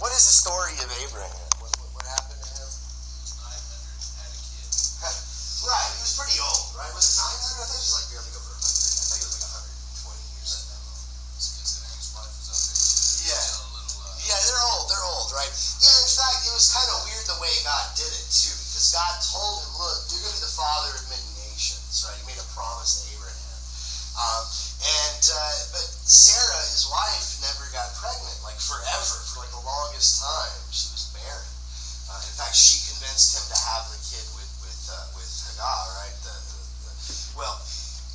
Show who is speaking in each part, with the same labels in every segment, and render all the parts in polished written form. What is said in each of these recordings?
Speaker 1: What is the story of Abraham? What happened to him?
Speaker 2: He was 900 and had a kid.
Speaker 1: Right, he was pretty old, right? Was it 900? I thought he was like barely over 100. I thought he was like 120 years old.
Speaker 2: Considering his wife was of age.
Speaker 1: Yeah.
Speaker 2: Still a little,
Speaker 1: Yeah, they're old, right? Yeah, in fact, it was kind of weird the way God did it, too, because God told him, look, you're going to be the father of many nations, right? He made a promise to Abraham. But Sarah, his wife, never got pregnant, like forever, for like the longest time. She was barren. In fact, she convinced him to have the kid with Hagar, right? Well,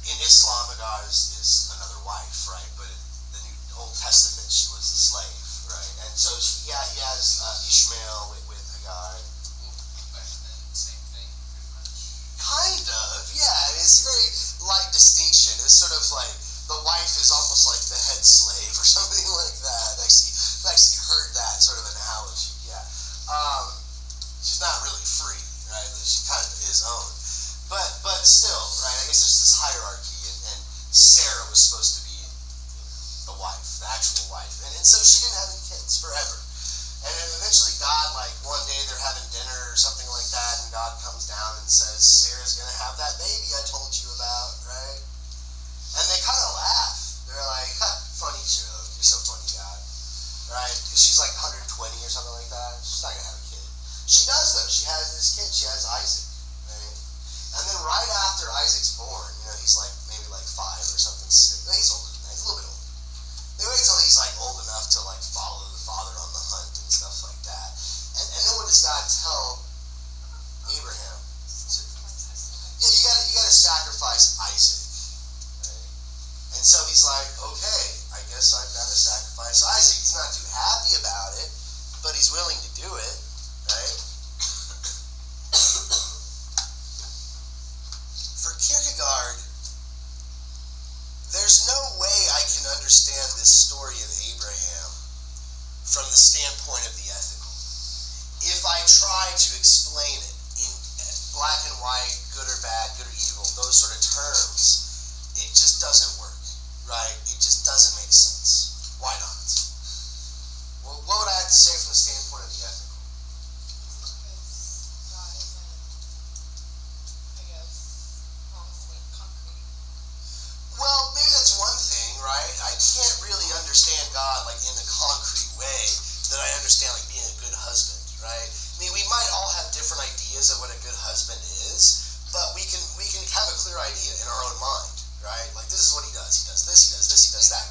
Speaker 1: in Islam, Hagar is another wife, right? But in the New Old Testament, she was a slave, right? And so, he has Ishmael with Hagar.
Speaker 2: back then, same thing, pretty much.
Speaker 1: Kind of, yeah. It's a very light distinction. It's sort of like the wife is almost like the head slave or something like that. I've actually heard that sort of analogy, yeah. She's not really free, right? She kind of is owned. But still, right, I guess there's this hierarchy, and Sarah was supposed to be the wife, the actual wife. And so she didn't have any kids forever. And then eventually God, like one day they're having dinner or something like that, and God comes down and says, Sarah's going to have that baby I told you about, right? And they kind of laugh. They're like, funny joke, you're so funny, God, right? Because she's like 120 or something like that. She's not going to have a kid. She does, though. She has this kid. She has Isaac, right? And then right after Isaac's born, he's like maybe like 5 or something, 6. He's older than that. He's a little bit older. They wait till he's like old enough to like follow the father on the hunt and stuff like that. And then what does God tell Abraham? Yeah, you gotta sacrifice Isaac. Right? And so he's like, okay, I guess I've got to sacrifice Isaac. He's not too happy about it, but he's willing to do it, right? For Kierkegaard, there's no way I can understand this story of Abraham from the standpoint of the ethical. If I try to explain it in black and white, good or bad, good or evil, those sort of terms, it just doesn't work, right? It just doesn't make sense. Why not? Well, what would I have to say from the standpoint of the ethical? Well, maybe that's one thing, right? I can't really understand God like in a concrete way that I understand like being a good husband, right? I mean, we might all have different ideas of what a good husband is, but we can have a clear idea in our own mind, right? Like this is what he does. He does this, he does this, he does that.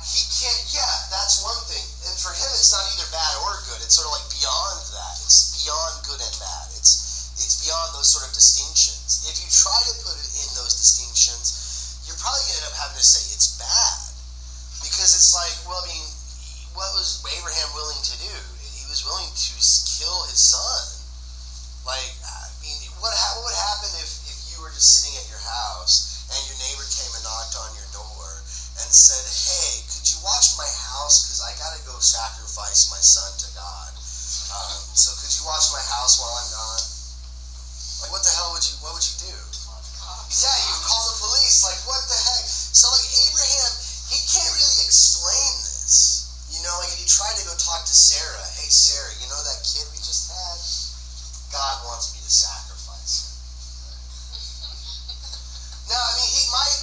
Speaker 1: He can't, yeah, that's one thing. And for him, it's not either bad or good. It's sort of like beyond that. It's beyond good and bad. It's beyond those sort of distinctions. If you try to put it in those distinctions, you're probably going to end up having to say it's bad. Because it's like, well, I mean, what was Abraham willing to do? He was willing to kill his son. Like, I mean, what would happen if you were just sitting at your house and your neighbor came and knocked on your door and said, hey, could you watch my house? Because I got to go sacrifice my son to God. So could you watch my house while I'm gone? Like, what the hell would you do? Yeah, you call the police. Like, what the heck? So, like, Abraham, he can't really explain this. Like, he tried to go talk to Sarah. Hey, Sarah, you know that kid we just had? God wants me to sacrifice him. Now, I mean, he might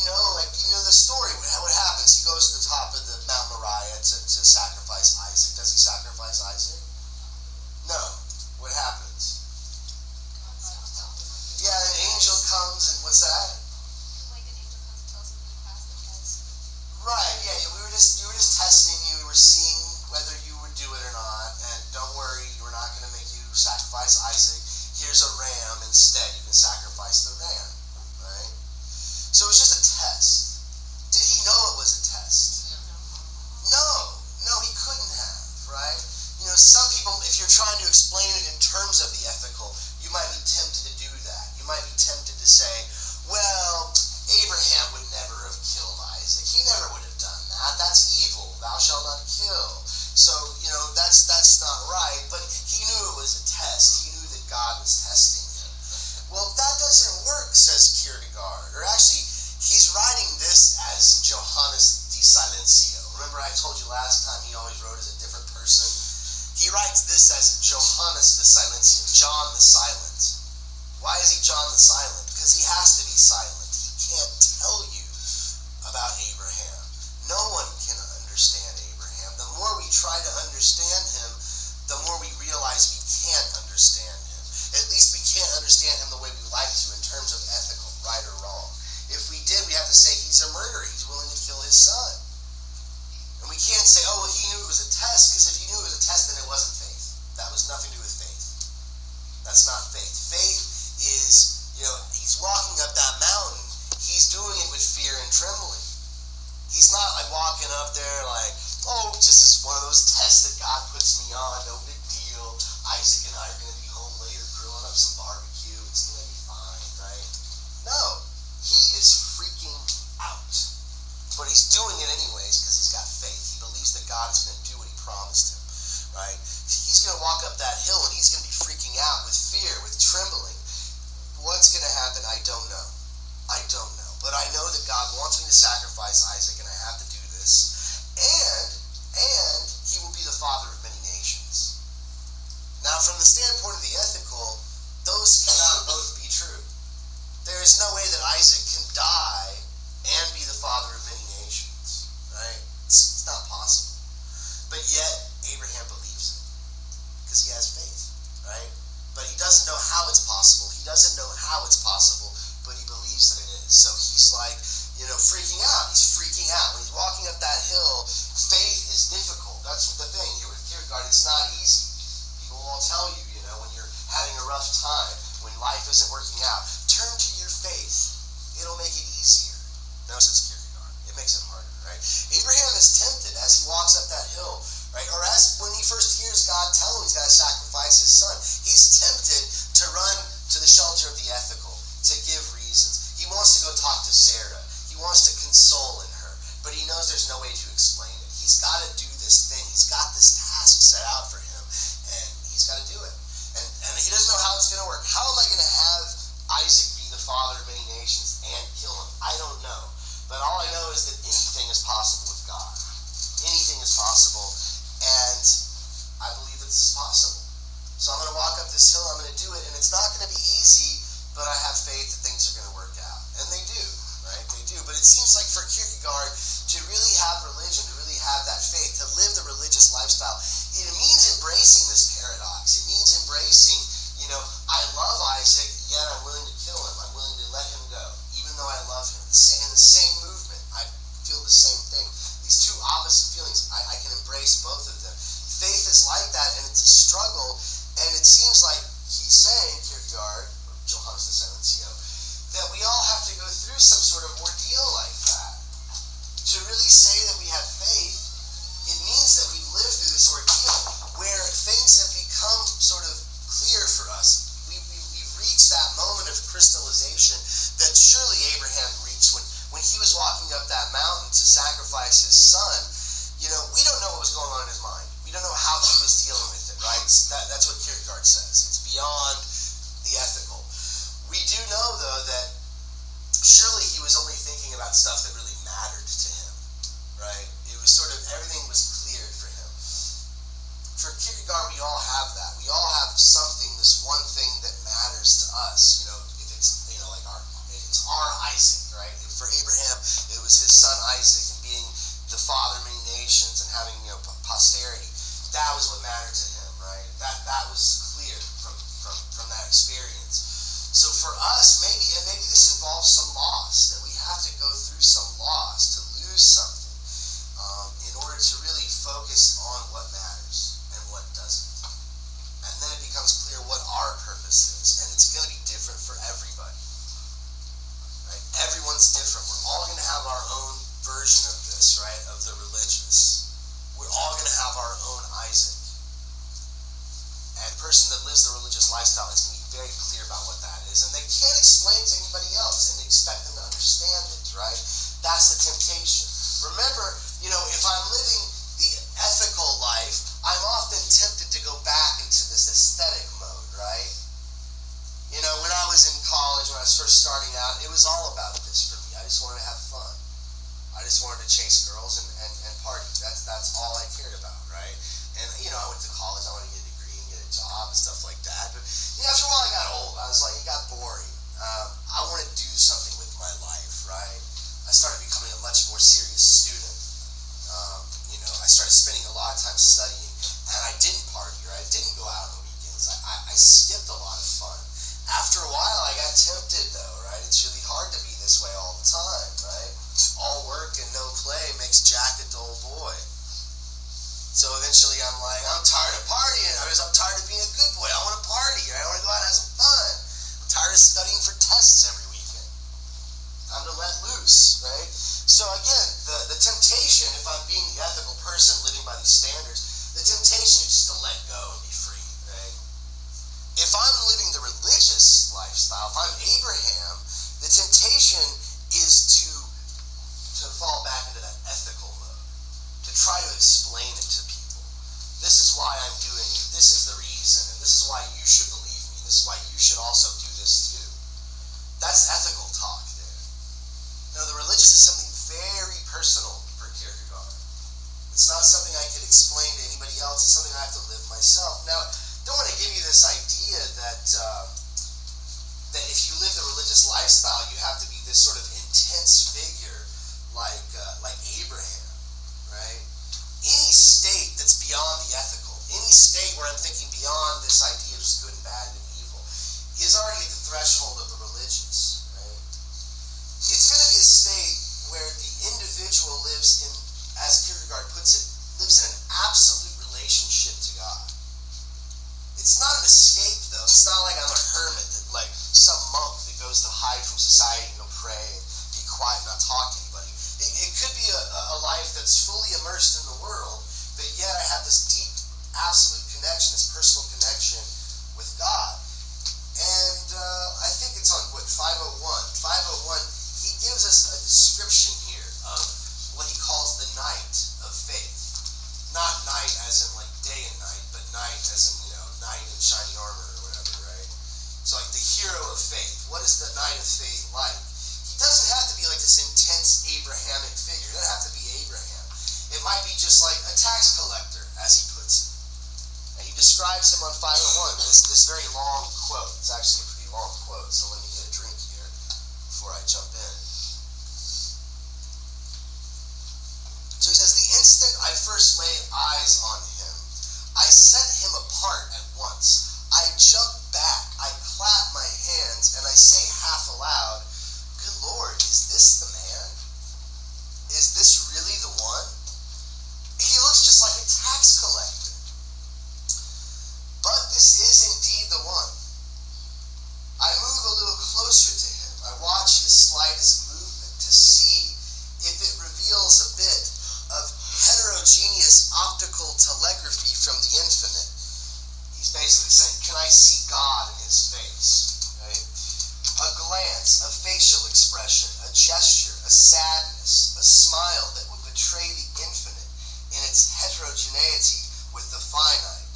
Speaker 1: know, like, the story. What happens? He goes to the top of the Mount Moriah to sacrifice Isaac. Does he sacrifice Isaac? No. What happens? Yeah, an angel comes and what's that?
Speaker 3: Like an angel comes and tells him he passed the test.
Speaker 1: Right, yeah, you were just testing you. We were seeing whether you would do it or not. And don't worry, we're not going to make you sacrifice Isaac. Here's a ram instead. You can sacrifice the ram, right? So it was just a test. Did he know it was a test? No, he couldn't have, right? Some people, if you're trying to explain it in terms of the ethical, you might be tempted to do that. You might be tempted to say, well, Abraham would never have killed Isaac. He never would have done that. That's evil. Thou shalt not kill. So, that's not right. But he knew it was a test. He knew that God was testing him. Well, that doesn't work, says Kierkegaard. Or actually, he's writing this John the Silent? Why is he John the Silent? Because he has to be silent. He can't tell you about Abraham. No one can understand Abraham. The more we try to understand him, the more we realize we can't understand him. At least we can't understand him the way we like to in terms of ethical, right or wrong. If we did, we have to say he's a murderer. He's willing to kill his son. And we can't say, oh, well, he knew it was a test, because if he knew it was a test, then it wasn't faith. That was nothing to do with faith. That's not faith. Faith is, he's walking up that mountain. He's doing it with fear and trembling. He's not like walking up there like, oh, just as one of those tests that God puts me on, no big deal. Isaac and I are going to be home later grilling up some barbecue. It's going to be fine, right? No, he is freaking out. But he's doing it anyways because he's got faith. He believes that God is going to do what he promised him, right? He's going to walk up that hill and he's going to be freaking out with fear, with trembling. What's going to happen? I don't know. I don't know. But I know that God wants me to sacrifice Isaac and I have to do this. And he will be the father of many nations. Now, from the standpoint of the ethical, those cannot both be true. There is no way that Isaac can die and be the father of many nations, right? It's not possible. But yet, Abraham believes it because he has faith, right? But he doesn't know how it's possible. He doesn't know how it's possible, but he believes that it is. So he's like, freaking out. He's freaking out. When he's walking up that hill, faith is difficult. That's the thing here with Kierkegaard. It's not easy. People will tell you, when you're having a rough time, when life isn't working out, turn to your faith. It'll make it easier. Notice it's Kierkegaard. It makes it harder, right? Abraham is tempted as he walks up that hill, right? Or as when he first hears God tell him he's got to sacrifice his son, he's tempted to run to the shelter of the ethical, to give reasons. He wants to go talk to Sarah. He wants to console in her, but he knows there's no way to explain it. He's got to do this thing. He's got this task set out for him, and he's got to do it. And he doesn't know how it's going to work. How am I going to have Isaac be the father of many nations and kill him? I don't know. But all I know is that anything is possible with God. Anything is possible, and I believe that this is possible. So I'm going to walk up this hill, I'm going to do it, and it's not going to be easy, but I have faith that things are going to work out. And they do, right? They do. But it seems like for Kierkegaard, to really have religion, to really have that faith, to live the religious lifestyle, it means embracing this paradox. It means embracing, I love Isaac, yet I'm willing to kill him. I'm willing to let him go, even though I love him. In the same movement, I feel the same thing. These two opposite feelings, I can embrace both of them. Faith is like that, and it's a struggle, and it seems like he's saying, Kierkegaard, or Johannes the Silencio, that we all have to go through some sort of ordeal like that. To really say that we have faith, it means that we've lived through this ordeal where things have become sort of clear for us. We've reached that moment of crystallization that surely Abraham reached when he was walking up that mountain to sacrifice his son. We don't know what was going on in his mind. We don't know how he was dealing with it, right? That's what Kierkegaard says. It's beyond the ethical. We do know, though, that surely he was only thinking about stuff that really mattered to him, right? It was sort of, everything was cleared for him. For Kierkegaard, we all have that. We all have something, this one thing that matters to us. If it's, it's our Isaac, right? For Abraham, it was his son Isaac, and being the father of many nations and having, posterity. That was what mattered to him, right? That was clear from that experience. So for us, maybe this involves some loss, that we have to go through some loss to lose something in order to really focus on what matters and what doesn't. And then it becomes clear what our purpose is, and it's going to be different for everybody. Right? Everyone's different. We're all going to have our own version of this, right? Of the religious. We're all going to have our own Isaac. And the person that lives the religious lifestyle is going to be very clear about what that is. And they can't explain it to anybody else and expect them to understand it, right? That's the temptation. Remember, if I'm living the ethical life, I'm often tempted to go back into this aesthetic mode, right? When I was in college, when I was first starting out, it was all about this for me. I just wanted to have fun. I just wanted to chase girls and party. That's all I cared about, right? And, I went to college, I wanted to get a degree and get a job and stuff like that. But after a while I got old. I was like, it got boring. I want to do something with my life, right? I started becoming a much more serious student. I started spending a lot of time studying, and I didn't party, or I didn't go out on the weekends. I skipped a lot of fun. After a while, I got tempted, though, right? It's really hard to be this way all the time, right? All work and no play makes Jack a dull boy. So eventually I'm like, I'm tired of partying. I'm tired of being a good boy. I want to party. I want to go out and have some fun. I'm tired of studying for tests every weekend. Time to let loose, right? So again, the temptation, if I'm being the ethical person living by these standards, the temptation is just to let go and be free, right? If I'm living the religious lifestyle, if I'm Abraham, the temptation is to fall back into that ethical mode, to try to explain it to people. This is why I'm doing it. This is the reason, and this is why you should believe me. This is why you should also do this too. That's ethical talk there. No, the religious is something very personal for Kierkegaard. It's not something I could explain to anybody else. It's something I have to live myself. Now, I don't want to give you this idea that if you live the religious lifestyle, you have to be this sort of intense figure like Abraham, right? Any state that's beyond the ethical, any state where I'm thinking beyond this idea of just good and bad and evil, is already at the threshold of the religious, right? It's going to be a state where the individual lives in, as Kierkegaard puts it, lives in an absolute relationship to God. It's not an escape, though. It's not like I'm a hermit, like some monk that goes to hide from society and go pray and be quiet and not talk to anybody. It could be a life that's fully immersed in the world, but yet I have this deep, absolute connection, this personal connection with God. And I think it's on, 501? 501, he gives us a description here of what he calls the night of faith. Not night as in like day and night, but night as in, knight in shiny armor or whatever, right? So like the hero of faith. What is the knight of faith like? He doesn't have to be like this intense Abrahamic figure. It doesn't have to be Abraham. It might be just like a tax collector, as he puts it. And he describes him on 501, this very long quote. It's actually a pretty long quote, so let me get a drink here before I jump in. So he says, the instant I first laid eyes on him, I set him apart at once. I jump back, I clap my hands, and I say half aloud, good Lord, is this the man? Is this really the one? He looks just like a tax collector. But this is indeed the one. I move a little closer to him. I watch his slightest movement to see if it reveals a bit of heterogeneous optical telegraphy from the infinite. He's basically saying, can I see God in his face? Right? A glance, a facial expression, a gesture, a sadness, a smile that would betray the infinite in its heterogeneity with the finite.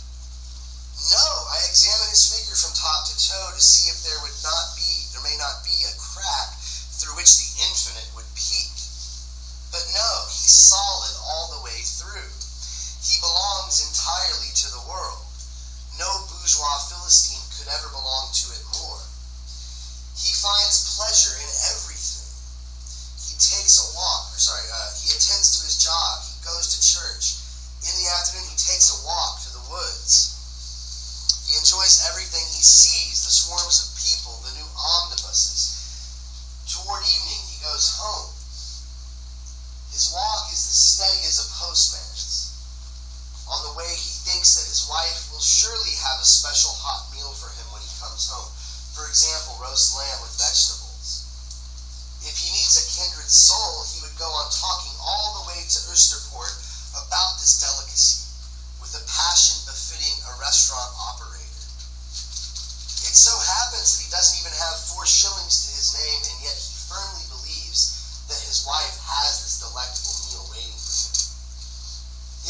Speaker 1: No, I examine his figure from top to toe to see if there may not be a crack through which the infinite would peek. But no, he's solid all the way through. He belongs entirely to the world. No bourgeois Philistine could ever belong to it more. He finds pleasure in everything. He attends to his job. He goes to church. In the afternoon, he takes a walk to the woods. He enjoys everything he sees, the swarms of people, the new omnibuses. Toward evening, he goes home. His walk is as steady as a postman's. On the way, he thinks that his wife will surely have a special hot meal for him when he comes home. For example, roast lamb with vegetables. If he meets a kindred soul, he would go on talking all the way to Oosterpoort about this delicacy, with a passion befitting a restaurant operator. It so happens that he doesn't even have 4 shillings to his name, and yet he firmly believes that his wife has this delectable meal waiting for him.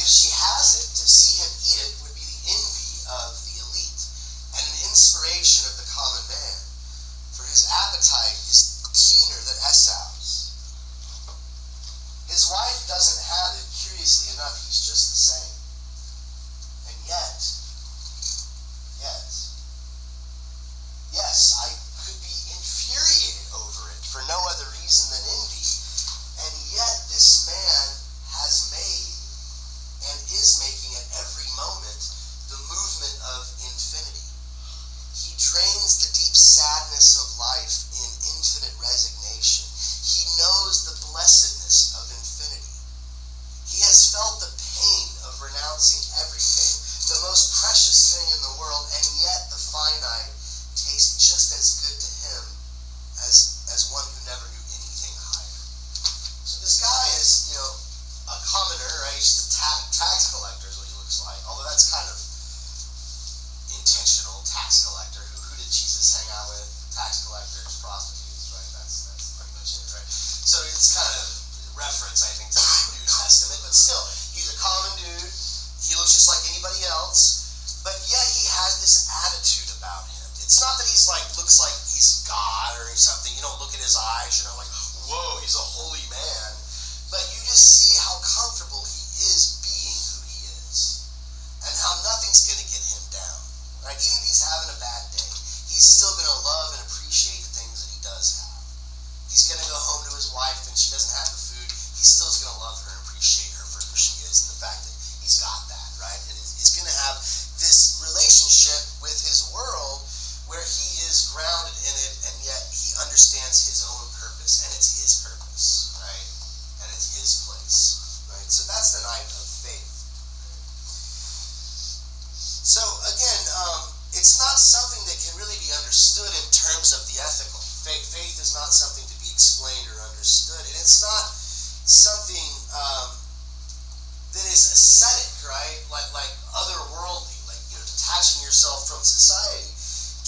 Speaker 1: If she has it, to see him eat it would be the envy of the elite, and an inspiration of the common man, for his appetite is keener than Esau's. His wife doesn't have it. Curiously enough, he's just the same. And yet, it's kind of reference, I think, to the New Testament, but still, he's a common dude. He looks just like anybody else, but yet he has this attitude about him. It's not that he's like, looks like he's God or something. You don't look at his eyes, like, whoa, he's a holy man. But you just see how comfortable he is being who he is, and how nothing's going to get him down, right? Even if he's having a bad day, he's still going to love and appreciate the things that he does have. He's going to go home to his wife and she doesn't have the food. He still is going to love her and appreciate her for who she is and the fact that he's got that, right? And he's going to have this relationship with his world where he is grounded in it, and yet he understands his own purpose, and it's his purpose, right? And it's his place, right? So that's the night of faith. So again, it's not something that can really be understood in terms of the ethical. Faith is not something to be explained or understood, and it's not something that is ascetic, right? Like otherworldly, like detaching yourself from society.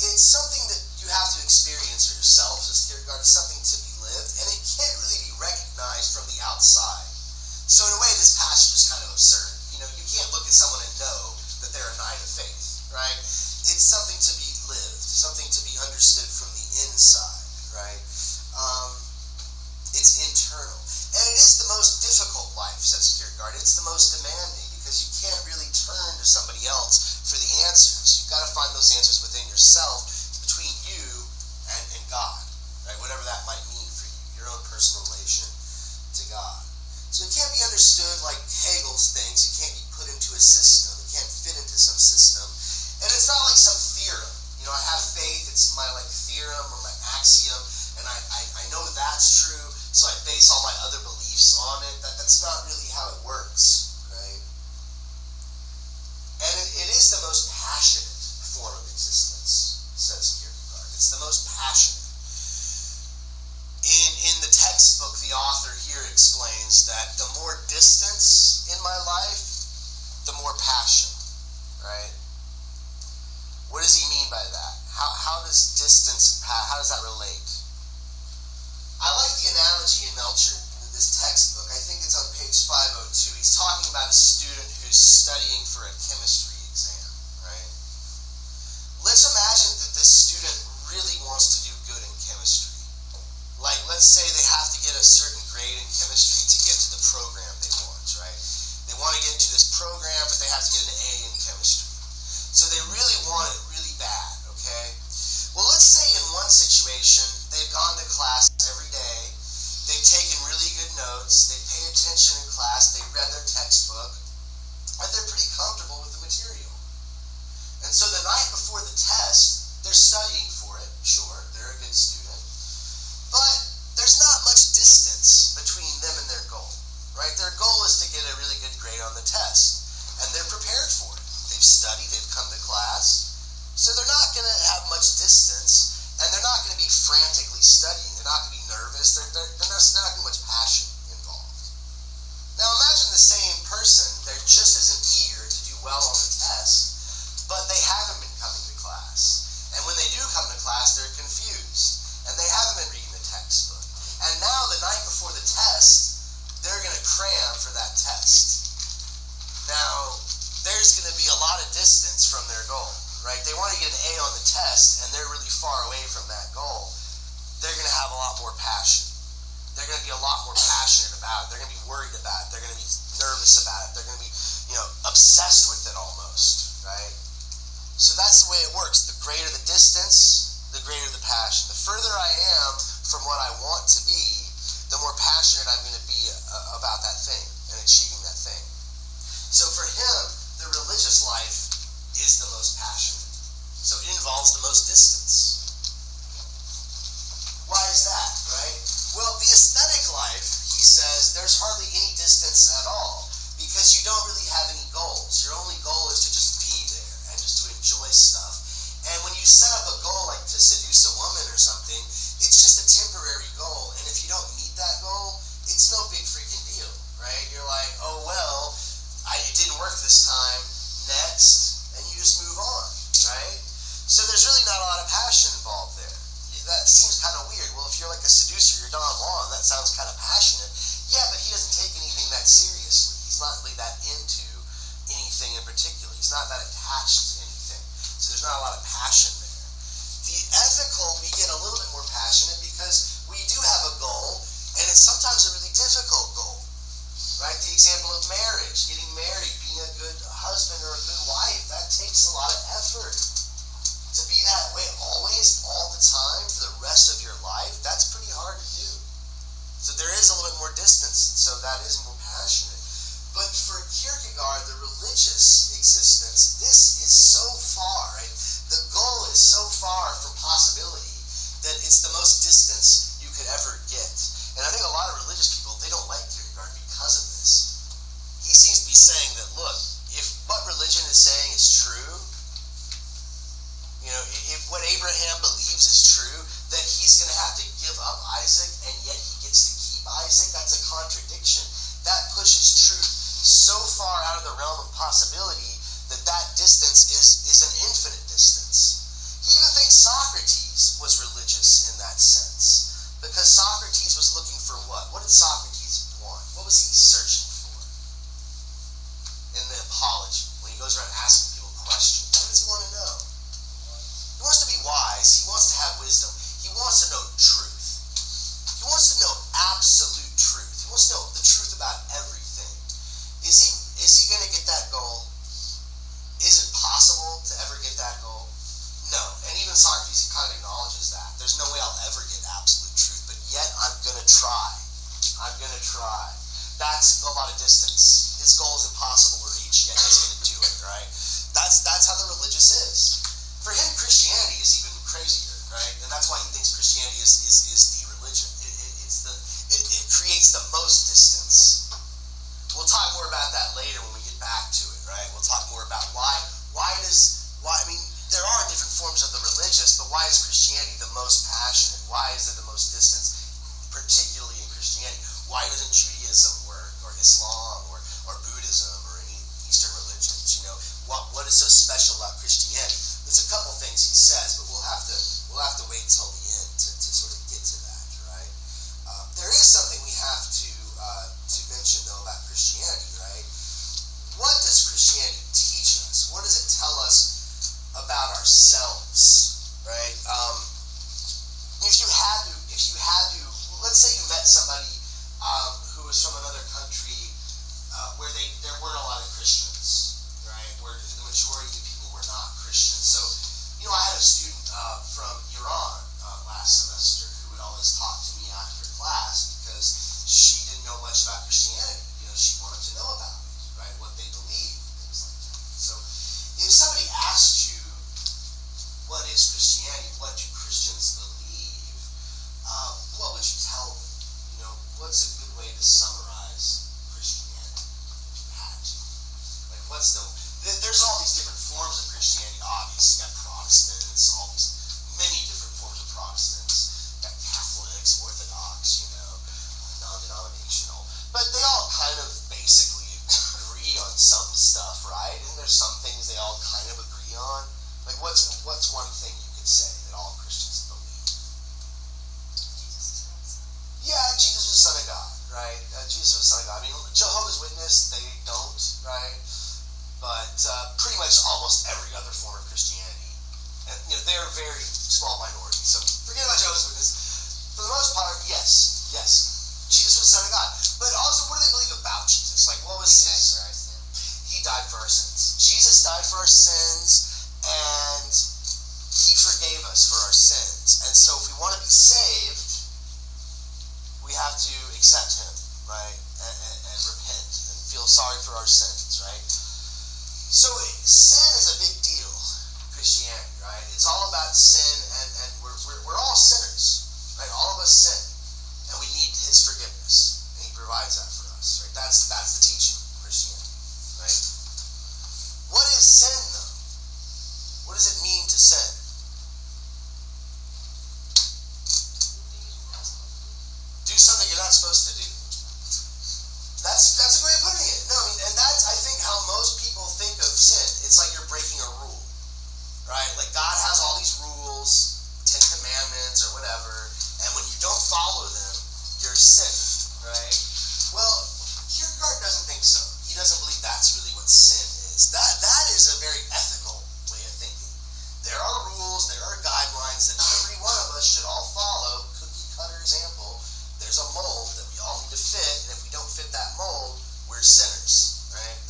Speaker 1: It's something that you have to experience for yourself, says Kierkegaard. It's something to be lived, and it can't really be recognized from the outside. So in a way, this passage is kind of absurd. You can't look at someone and know that they're a knight of faith, right? It's something to be lived, something to be understood from the inside, right? It's internal. And it is the most difficult life, says Kierkegaard. It's the most demanding, because you can't really turn to somebody else for the answers. You've got to find those answers within yourself, between you and God, right? Whatever that might mean for you, your own personal relation to God. So it can't be understood like Hegel's things. It can't be put into a system. It can't fit into some system. And it's not like some theorem. I have faith, it's my theorem or my axiom, and I know that's true, so I base all my other beliefs on it. That's not really how it works, right? And it is the most passionate form of existence, says Kierkegaard. It's the most passionate. In the textbook, the author here explains that the more distance in my life, the more passion, right? What does he mean by that? How does distance and passion, how does that relate? I like the analogy in Melcher, in this textbook. I think it's on page 502. He's talking about a student who's studying for a chemistry exam, right? Let's imagine that this student really wants to do good in chemistry. Like, let's say they have to get a certain grade in chemistry to get to the program they want, right? They want to get into this program, but they have to get an A in chemistry. So they really want it really bad, okay? Well, let's say in one situation, they've gone to class every day, they've taken really good notes, they pay attention in class, they read their textbook, and they're pretty comfortable with the material. And so the night before the test, they're studying for it, sure, they're a good student, but there's not much distance between them and their goal, right? Their goal is to get a really good grade on the test, and they're prepared for it. They've studied, they've come to class, so they're not going to have much distance, and they're not going to be frantically studying. They're not going to be nervous. There's not going to be much passion involved. Now imagine the same person, they're just as eager to do well on the test, but they haven't been coming to class. And when they do come to class, they're confused, and they haven't been reading the textbook. And now the night before the test, they're going to cram for that test. Now, there's going to be a lot of distance from their goal, right? They want to get an A on the test, and they're really far away from that goal. They're going to have a lot more passion. They're going to be a lot more passionate about it. They're going to be worried about it. They're going to be nervous about it. They're going to be, obsessed with it almost, right? So that's the way it works. The greater the distance, the greater the passion. The further I am from what I want to be, the more passionate I'm going to be about that thing and achieving that thing. So for him, the religious life is the most passionate. So it involves the most distance. Why is that, right? Well, the aesthetic life, he says, there's hardly any distance at all, because you don't really have any goals. Your only goal is to just be there and just to enjoy stuff. And when you set up a goal like to seduce a woman or something, it's just a temporary goal. And if you don't meet that goal, it's no big freaking deal, right? You're like, oh well, it didn't work this time, next, and you just move on, right? So there's really not a lot of passion involved there. That seems kind of weird. Well, if you're like a seducer, you're Don Juan, that sounds kind of passionate. the example of marriage, getting married, being a good husband or a good wife, that takes a lot of effort. To be that way always, all the time, for the rest of your life, that's pretty hard to do. So there is a little bit more distance, so that is more passionate. But for Kierkegaard, the religious existence, this is so far, right? The goal is so far from possibility that it's the most distance you could ever get. And I think a lot of religious people, they don't like Kierkegaard because of this. He seems to be saying that, look, if what religion is saying is true, if what Abraham believes is true, then he's going to have to give up Isaac, and yet he gets to keep Isaac. That's a contradiction. That pushes truth so far out of the realm of possibility that distance is an infinite distance. He even thinks Socrates was religious in that sense, because Socrates was looking for what? What did Socrates want? What was he searching for? In the Apology, when he goes around asking people questions, what does he want to know? He wants to be wise. He wants to have wisdom. He wants to know truth. He wants to know absolute truth. He wants to know the truth about everything. Is he going to get that goal? Is it possible to ever get that goal? No. And even Socrates kind of acknowledges that. There's no way I'll ever get absolute truth, but yet I'm going to try. I'm going to try. That's a lot of distance. His goal is impossible to reach, yet he's going to do it, right? That's how the religious is. For him, Christianity is even crazier, right? And that's why he thinks Christianity is the religion. It creates the most distance. We'll talk more about that later when we get back to it, right? We'll talk more about why there are different forms of the religious, but why is Christianity the most passionate? Why is it the most distance, particularly in Christianity? Why doesn't Judaism work, or Islam, or Buddhism, or any Eastern religions? What is so special about Christianity? There's a couple things he says, but we'll have to wait till the end to sort of get to that, right? There is something we have to mention though about Christianity, right? What does Christianity teach us? What does it tell us about ourselves, right? If you had to, let's say you met somebody who was from another country where there weren't a lot of Christians, right? Where the majority of people were not Christians. So, I had a student from Iran last semester who would always talk to me after class because she didn't know much about Christianity. She wanted to know about it, right? What they believe, things like that. So, if somebody asked you, what is Christianity? What do Christians believe? What would you tell them? What's a good way to summarize Christianity if you had to? Like, there's all these different forms of Christianity, obviously. You got Protestants, all these many different forms of Protestants. You got Catholics, Orthodox, non-denominational. But they all kind of basically agree on some stuff, right? And there's some things they all kind of agree on. Like, what's one thing you could say that all Christians believe? Yeah, Jesus was the Son of God, right? Jesus was the Son of God. Jehovah's Witness, they don't, right? But pretty much almost every other form of Christianity. And, they're a very small minority. So forget about Jehovah's Witness. For the most part, yes. Jesus was the Son of God. But also, what do they believe about Jesus? Like, what was his... He died for our sins. Jesus died for our sins, and he forgave us for our sins. And so if we want to be saved, we have to accept him, right? And repent and feel sorry for our sins, right? So sin is a big deal, Christianity, right? It's all about sin, and we're all sinners, right? All of us sin, and we need his forgiveness, and he provides that for us, right? That's the teaching of Christianity, right? What is sin, though? What does it mean to sin? Do something you're not supposed to do. That's a great way of putting it. No, and that's, I think, how most people think of sin. It's like you're breaking a rule, right? Like, God has all these rules, 10 Commandments or whatever, and when you don't follow them, you're sinning, right? Well, Kierkegaard doesn't think so. He doesn't believe that's really what sin is. That is a very ethical way of thinking. There are rules, there are guidelines that every one of us should all follow. Cookie cutter example. There's a mold that we all need to fit, and if we don't fit that mold, we're sinners, right?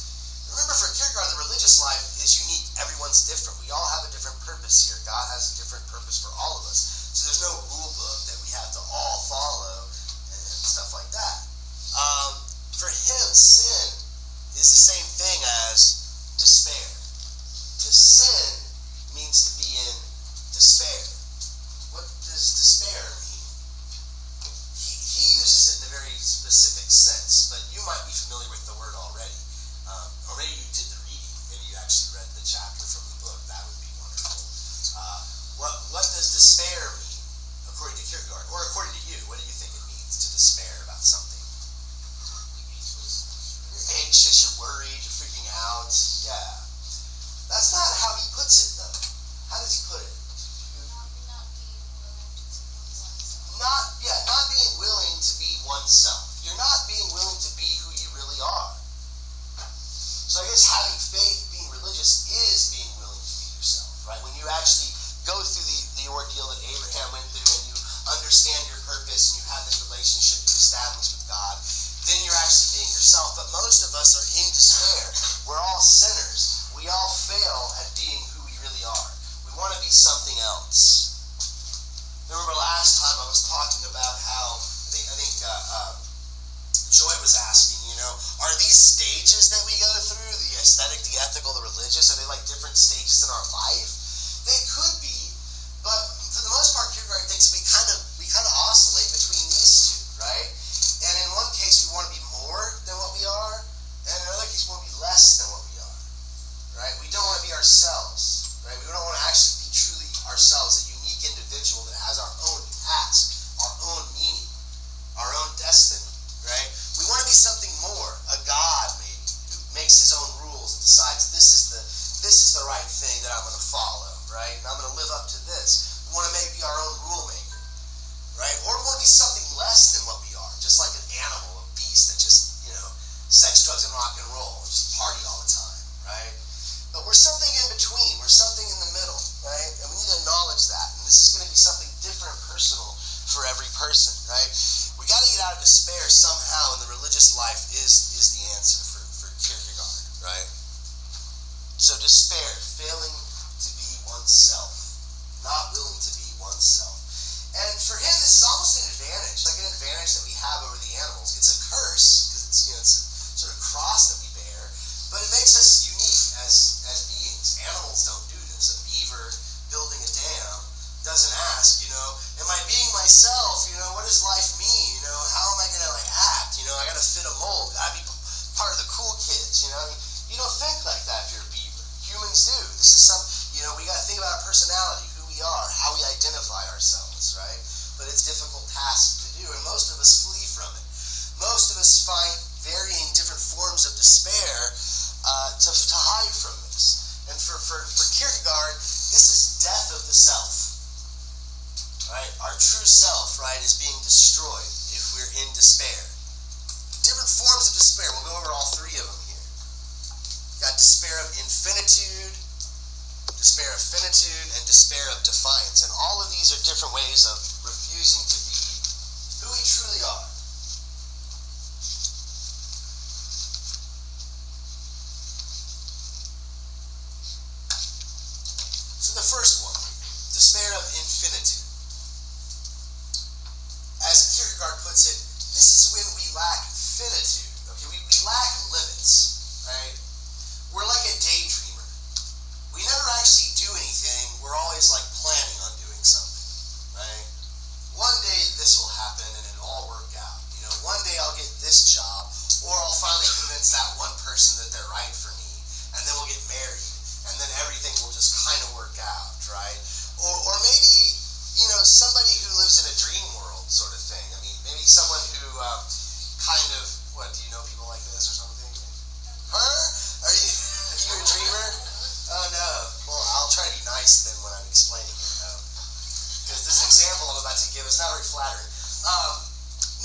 Speaker 1: Remember, for Kierkegaard, the religious life is unique. Everyone's different. We all have a different purpose here. God has a different purpose for all of us. So there's no rule book that we have to all follow and stuff like that. For him, sin is the same thing as despair. To sin means to be in despair. What does despair mean? He uses it in a very specific sense, but you might be familiar with the word already. Or maybe you did the reading, maybe you actually read the chapter from the book. That would be wonderful. What does despair mean, according to Kierkegaard? Or according to you, what do you think it means to despair about something? You're anxious, you're worried, you're freaking out. Yeah. That's not how he puts it, though. How does he put it? Not being willing to be oneself. You're not being willing to be who you really are. So I guess having faith, being religious, is being willing to be yourself, right? When you actually go through the ordeal that Abraham went through and you understand your purpose and you have this relationship you establish with God, then you're actually being yourself. But most of us are in despair. We're all sinners. We all fail at being who we really are. We want to be something else. Remember last time I was talking about how I think Joy was asking, are these stages that we go through, the aesthetic, the ethical, the religious, are they like different stages in our life? They could be, but for the most part, Kierkegaard thinks we kind of oscillate between these two, right? And in one case, we want to be more than what we are, and in another case, we want to be less than what we are, right? We don't want to be ourselves, right? We don't want to actually be truly ourselves, a unique individual that has our own task, our own meaning, our own destiny, right? We want to be something more, a God maybe, who makes his own rules and decides this is the right thing that I'm going to follow, right? And I'm going to live up to this. We want to maybe be our own rule maker, right? Or we want to be something less than what we are, just like an animal, a beast that just, sex, drugs, and rock and roll, just party all the time, right? But we're something in between. We're something in the middle, right? And we need to acknowledge that. And this is going to be something different and personal for every person, right? We got to get out of despair somehow, and the religious life is the answer for Kierkegaard, right? So despair, failing to be oneself, not willing to be oneself. And for him, this is almost an advantage, like an advantage that we have over the animals. It's a curse, because it's a sort of cross that we bear, but it makes us unique as beings. Animals don't do this. A beaver building a dam doesn't ask, am I being myself? What does life mean? How am I going to act? I got to fit a mold. I got to be part of the cool kids. You don't think like that if you're a beaver. Humans do. This is we got to think about our personality, who we are, how we identify ourselves, right? But it's a difficult task to do, and most of us flee from it. Most of us find varying different forms of despair to hide from this. And for Kierkegaard, this is death of the self. Right? Our true self, right, is being destroyed if we're in despair. Different forms of despair. We'll go over all three of them here. We've got despair of infinitude, despair of finitude, and despair of defiance. And all of these are different ways of refusing to be who we truly are. So the first one, despair of infinitude. As Kierkegaard puts it, this is when we lack finitude. Okay, we lack limits, right? We're like a daydreamer. We never actually do anything. We're always planning on doing something, right? One day this will happen and it'll all work out. One day I'll get this job, or I'll finally convince that one person that they're right for me, and then we'll get married, and then everything will just kind of work out, right? Or maybe, somebody who lives in a dream world sort of thing. I mean, maybe someone who do you know people like this or something? Her? Are you a dreamer? Oh no. Well, I'll try to be nice then when I'm explaining it. Because this example I'm about to give is not very flattering.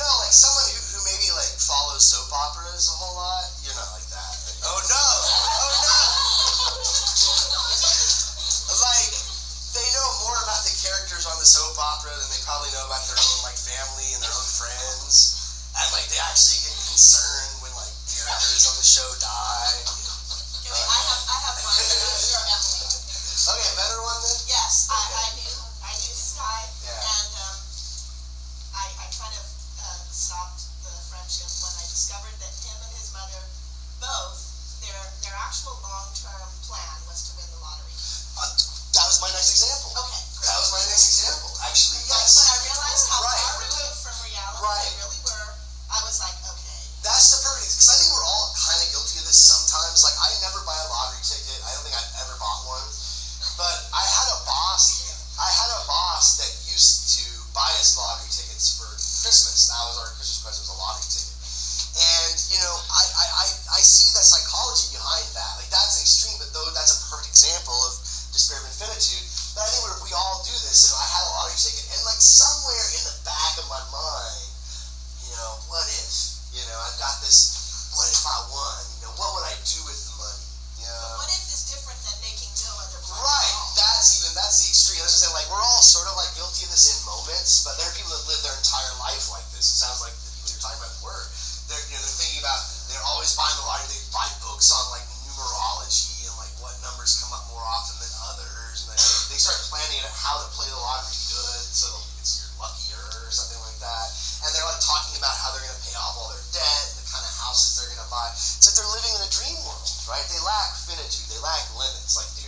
Speaker 1: No, someone who maybe follows soap operas a whole lot. You're not like that. Oh no! Oh no! They know more about the characters on the soap opera than they probably know about their own family and their own friends. And they actually get concerned when characters show die.
Speaker 4: Okay, wait, I have one. Sure, Emily.
Speaker 1: Okay, a better one then?
Speaker 4: Yes, I knew this guy,
Speaker 1: Yeah.
Speaker 4: and I kind of stopped the friendship when I discovered that him and his mother both their actual long-term plan was to win the lottery.
Speaker 1: That was my next example.
Speaker 4: Okay, great.
Speaker 1: That was my next example. Actually,
Speaker 4: But
Speaker 1: yes.
Speaker 4: when I realized how
Speaker 1: Right.
Speaker 4: far removed from reality
Speaker 1: Right.
Speaker 4: they really were, I was like, okay.
Speaker 1: That's the perfect, because I think we're all kind of guilty of this sometimes. Like, I never buy a lottery ticket. I don't think I've ever bought one. But I had a boss that used to buy us lottery tickets for Christmas. That was our Christmas present, was a lottery ticket. And, you know, I see the psychology behind that. Like, that's an extreme, but though that's a perfect example of Despair of Finitude. But I think we all do this. You know, I had a lottery ticket, and like somewhere in the back of my mind, you know, what if? You know, I've got this, what if I won? You know, what would I do with the money? You know?
Speaker 4: But what if is different than making no other plan?
Speaker 1: Right, that's the extreme. Let's just say, like, we're all sort of like guilty of this in moments, but there are people that live their entire life like this. It sounds like the people you're talking about were. They're thinking about, they're always buying the lottery. They buy books on like numerology and like what numbers come up more often than others, and they start planning out how to play the lottery good, so it's you're luckier or something like that. And they're like talking about how they're going to pay off all their debt, and the kind of houses they're going to buy. It's like they're living in a dream world, right? They lack finitude. They lack limits. Like, dude,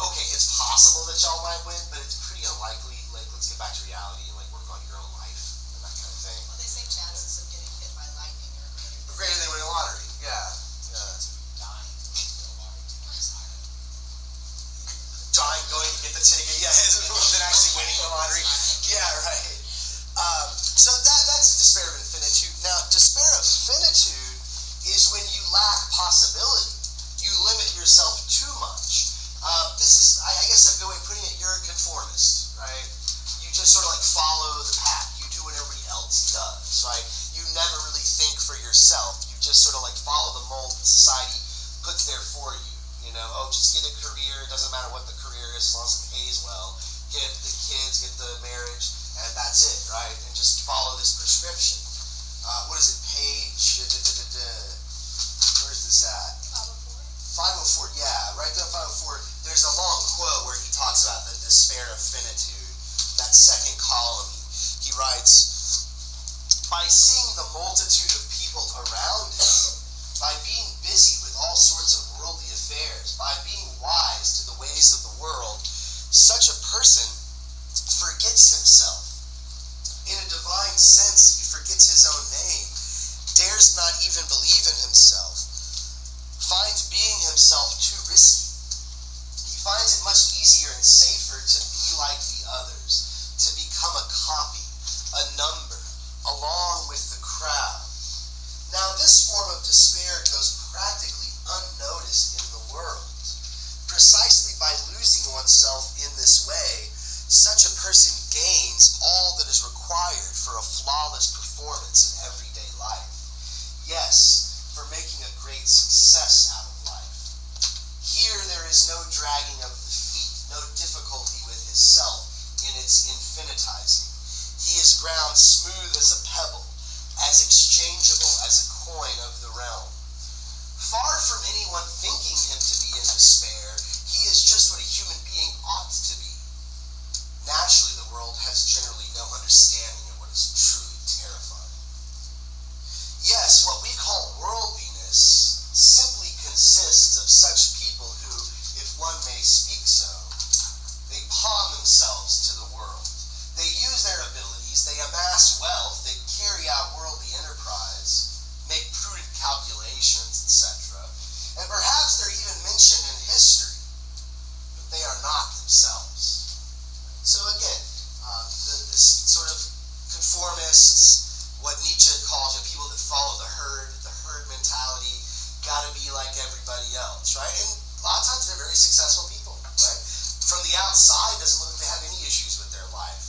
Speaker 1: okay, it's possible that y'all might win, but it's pretty unlikely. Like, let's get back to reality and like work on your own life and that kind of thing.
Speaker 4: Well, they say chances of getting hit by lightning are greater.
Speaker 1: Greater than winning a lottery. Yeah. Dying, going to get the ticket, yeah, than actually winning the lottery. Yeah, right. So that's Despair of Finitude. Now, Despair of Finitude is when you lack possibility. You limit yourself too much. This is, I guess, a good way of putting it, you're a conformist, right? You just sort of like follow the pack. You do what everybody else does, right? You never really think for yourself. You just sort of like follow the mold that society puts there for you. You know, oh, just get a career. It doesn't matter what the career is, as long as it pays well. Get the kids, get the marriage, and that's it, right? And just follow this prescription. What is it? Page, where's this at? 504, yeah, right there, 504. There's a long quote where he talks about the despair of finitude. That second column, he writes, by seeing the multitude of people around him, by being busy with all sorts of worldly affairs, by being wise to the ways of the world, such a person forgets himself. In a divine sense, he forgets his own name, dares not even believe in himself, finds being himself too risky. He finds it much easier and safer to be like the others, to become a copy, a number, along with the crowd. Now, this form of despair goes practically unnoticed in the world. Precisely by losing oneself in this way, such a person gains all that is required for a flawless performance in everyday life. Yes, for making a great success out of life. Here there is no dragging of the feet, no difficulty with his self in its infinitizing. He is ground smooth as a pebble, as exchangeable as a coin of the realm. Far from anyone thinking him to be in despair, he is just what a human being ought to be. Naturally, the world has generally no understanding of what is truly terrifying. Yes, what we call worldliness simply consists of such people who, if one may speak so, they pawn themselves to the world. They use their abilities, they amass wealth, they carry out worldly enterprise, make prudent calculations, etc. And perhaps they're even mentioned in history, but they are not themselves. So again, this sort of conformists, what Nietzsche calls people that follow the herd mentality, gotta be like everybody else, right? And a lot of times they're very successful people, right? From the outside, it doesn't look like they have any issues with their life.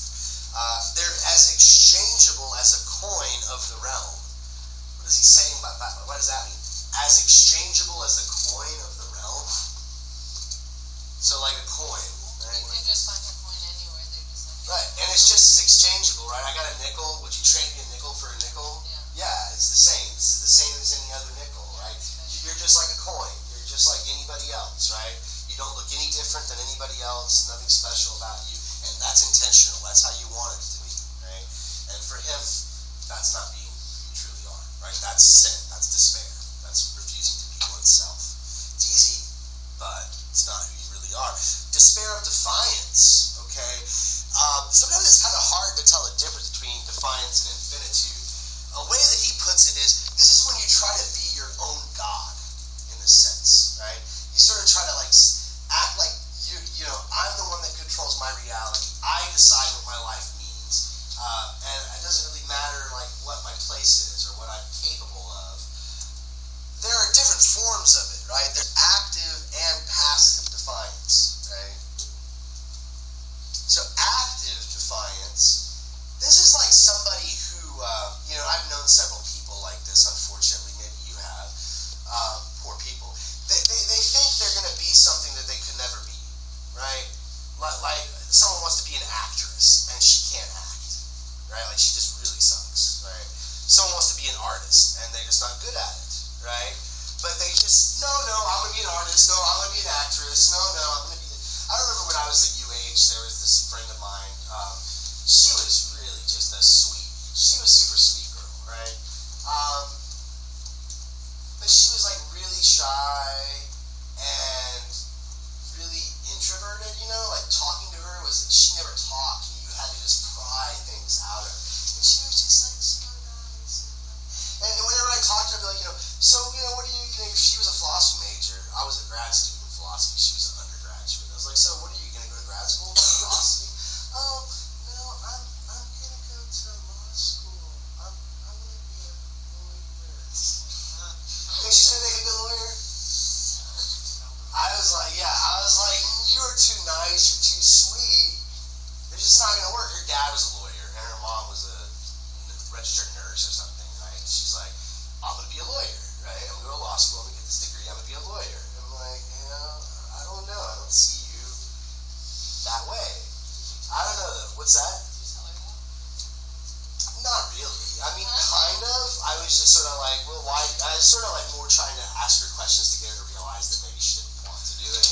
Speaker 1: They're as exchangeable as a coin of the realm. What is he saying about that? What does that mean? As exchangeable as a coin of the realm? So like a coin, right?
Speaker 3: You can just find a coin anywhere. They're just like.
Speaker 1: Right, and it's just as exchangeable, right? I got a nickel. Would you trade me a nickel for a nickel?
Speaker 3: Yeah.
Speaker 1: Yeah, it's the same. This is the same as any other nickel, right? else, nothing special about you, and that's intentional. That's how you want it to be, right? And for him, that's not being who you truly are, right? That's sin. That's despair. That's refusing to be oneself. It's easy, but it's not who you really are. Despair of defiance, okay? Sometimes it's kind of hard to tell the difference between defiance and infinitude. A way that he puts it is, this is when you try to be your own God, in a sense, right? You sort of try to like act like you know, I'm the one that controls my reality. I decide what my life means, and it doesn't really matter like what my place is or what I'm capable of. There are different forms of it, right? There's active and passive defiance, right? So active defiance, this is like somebody who, you know, I've known several people like this, unfortunately, maybe you have, poor people. They think they're going to be something that they could never be, right? Like someone wants to be an actress, and she can't act, right? Like she just really sucks, right? Someone wants to be an artist, and they're just not good at it, right? But they just, no, I'm going to be an artist, no, I'm going to be an actress, no, I'm going to be, I remember when I was at UH, there was this friend of mine, she was really just she was super sweet girl, right? But she was like really shy and really introverted, you know, like talking to her was, she never talked, and you had to just pry things out of her. And she was just like so nice. And whenever I talked to her, I'd be like, you know, so, you know, what do you know, she was a philosophy major. I was a grad student in philosophy, she was an undergraduate. I was like, so what are you going to go to grad school for philosophy? Oh, no, I'm going to go to law school. I'm going to be a lawyer. Think she's going to make a good lawyer? I was like, you are too nice, you're too sweet. It's just not going to work. Her dad was a lawyer, and her mom was a registered nurse or something, right? And she's like, I'm going to be a lawyer, right? I'm going to go to law school, I'm going to get this degree, I'm going to be a lawyer. And I'm like, you know, I don't know. I don't see you that way. I don't know, though. What's that? Not really. I mean, kind of. I was just sort of like, well, why? I was sort of like more trying to ask her questions to get her to realize that maybe she didn't want to do it.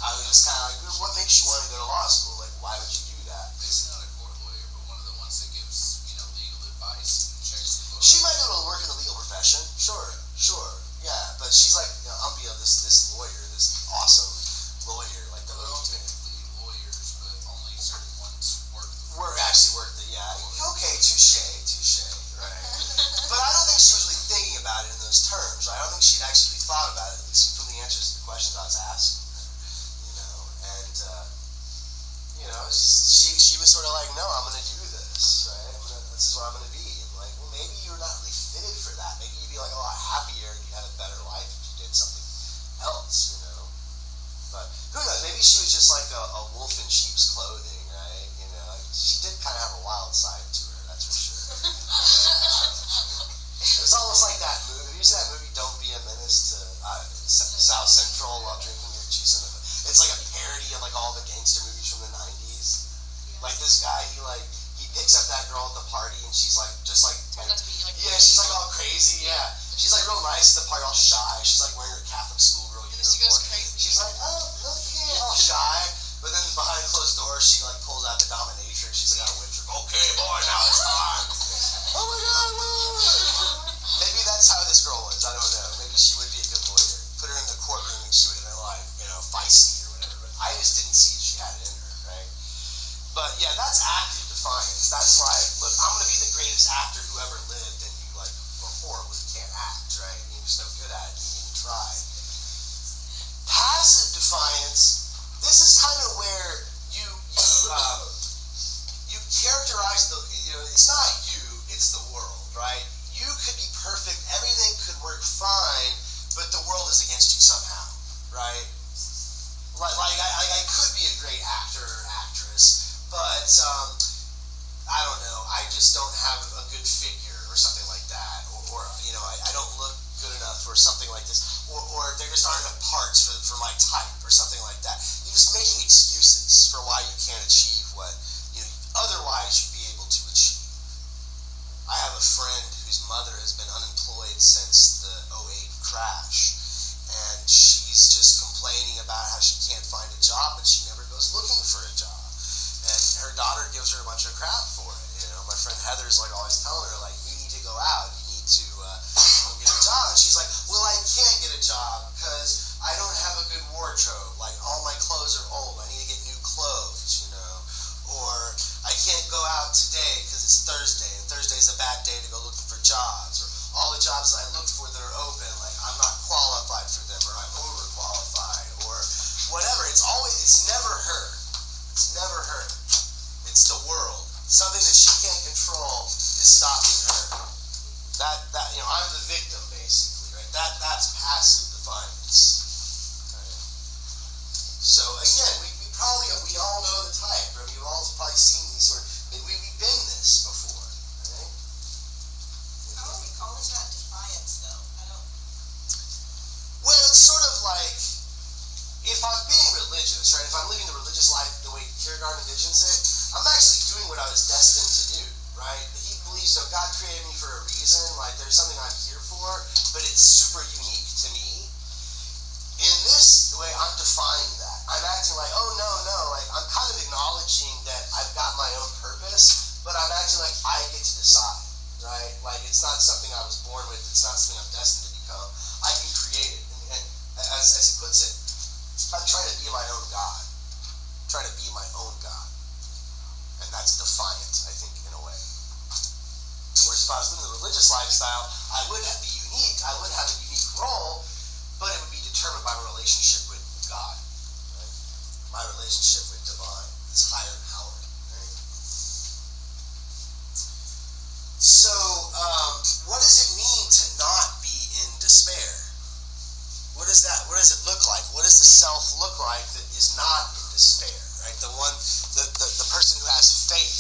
Speaker 1: I was just kind of like, well, what makes you want to go to law school? Like, why would you do that?
Speaker 2: He's not a court lawyer, but one of the ones that gives, you know, legal advice and checks the book.
Speaker 1: She might be able to work in the legal profession. Sure. Yeah, but she's like, you know, I'm be this lawyer, this awesome lawyer, like the
Speaker 2: They're all technically lawyers, but only certain ones work.
Speaker 1: actually worked the, yeah. Okay, touche, right? But I don't think she was really thinking about it in those terms, right? I don't think she'd actually thought about it, at least from the answers to the questions I was asking her, you know, and, you know, it's just, she was sort of like, no, I'm going to do this, right? This is what I'm going to be. I'm like, well, maybe you're not really fitted for that. Maybe you'd be like a lot happier and you'd have a better life if you did something else, you know? But who knows? Maybe she was just like a wolf in sheep's clothing, right? You know, like, she did kind of have a wild side to her, that's for sure. It was almost like that movie. Have you seen that movie, Don't Be a Menace to South Central while drinking your juice? It's like a parody of like all the gangster movies from the 90s. Like this guy, he picks up that girl at the party and she's like, just like,
Speaker 3: Turns out to be like
Speaker 1: yeah, she's like all crazy, yeah. She's like real nice at the party, all shy. She's like wearing her Catholic schoolgirl
Speaker 3: And then
Speaker 1: uniform.
Speaker 3: she goes crazy.
Speaker 1: She's like, oh, okay, all shy. But then behind closed doors, she like pulls out the dominatrix. She's like, got a whip trick. Okay, boy, now it's time. Oh my God, maybe that's how this girl was. I don't know. Maybe she would be a good lawyer. Put her in the courtroom and she would have been like, you know, feisty or whatever. But I just didn't see she had it in her, right? But yeah, that's active defiance. That's like, look, I'm gonna be the greatest actor who ever lived, and you like were horrible. You can't act, right? You're just no good at it. You didn't even try. Passive defiance. This is kind of where you characterize the. You know, it's not you. It's the world, right? You could be perfect. Everything could work fine, but the world is against you somehow, right? Like I could be a great actor or actress, but I don't know. I just don't have a good figure or something like that, or you know, I don't look good enough for something like this, or there just aren't enough parts for my type or something like that. You're just making excuses for why you can't achieve what you know otherwise you'd be able to achieve. I have a friend whose mother has been unemployed since the '08 crash, and she's just complaining about how she can't find a job, but she never goes looking for a job. And her daughter gives her a bunch of crap for it. My friend Heather's like always telling her, like, you need to go out, you need to go get a job. And she's like, well, I can't get a job because I don't have a good wardrobe. Like, all my clothes are old. I need to get new clothes, Or I can't go out today because it's Thursday, and Thursday's a bad day to go looking for jobs. Or all the jobs that I look for that are open, like, I'm not qualified for them, or I'm overqualified, or whatever. It's never her. It's never her. It's the world. Something that she can't control is stopping her. I'm the victim, basically, right? That's passive defiance. Right? So again, we all know the type, right? We've all probably seen these we've been this before, right?
Speaker 4: How are we calling that defiance, though?
Speaker 1: Well, it's sort of like, if I'm being religious, right? If I'm living the religious life the way Kierkegaard envisions it, I'm actually doing what I was destined to do, right? He believes, God created me for a reason, like there's something I'm here for, but it's super unique to me. In this way, I'm defying that. I'm acting like, oh no, like I'm kind of acknowledging that I've got my own purpose, but I'm acting like I get to decide, right? Like it's not something I was born with, it's not something I'm destined to become. I can create it, and as he puts it, I'm trying to be my own God. I'm trying to be my own God. And that's defiant, I think, in a way. Whereas if I was living the religious lifestyle, I would be unique, I would have a unique role, but it would be determined by my relationship with God. Right? My relationship with divine, this higher power. Right? So, what does it mean to not be in despair? What does it look like? What does the self look like that is not in despair? Right? The person who has faith,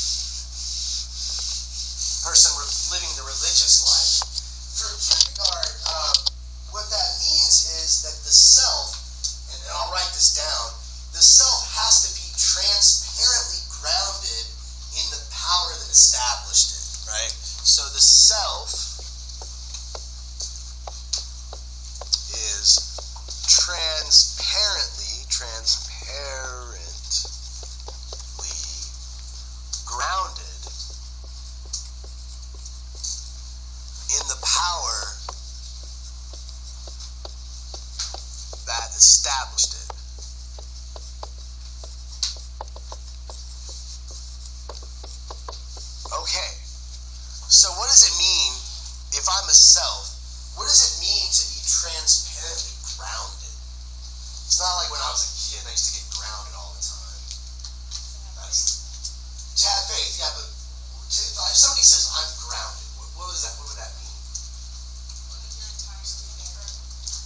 Speaker 1: person living the religious life. For Kierkegaard, what that means is that the self, and I'll write this down, the self has to be transparently grounded in the power that established it. Right? So the self is transparently grounded in the power that established it. Okay, so what does it mean if I'm a self? What does it mean to be transparently grounded? It's not like when I was a kid, I used to get grounded all the time. To have faith, yeah, but if somebody says I'm grounded, what would that mean?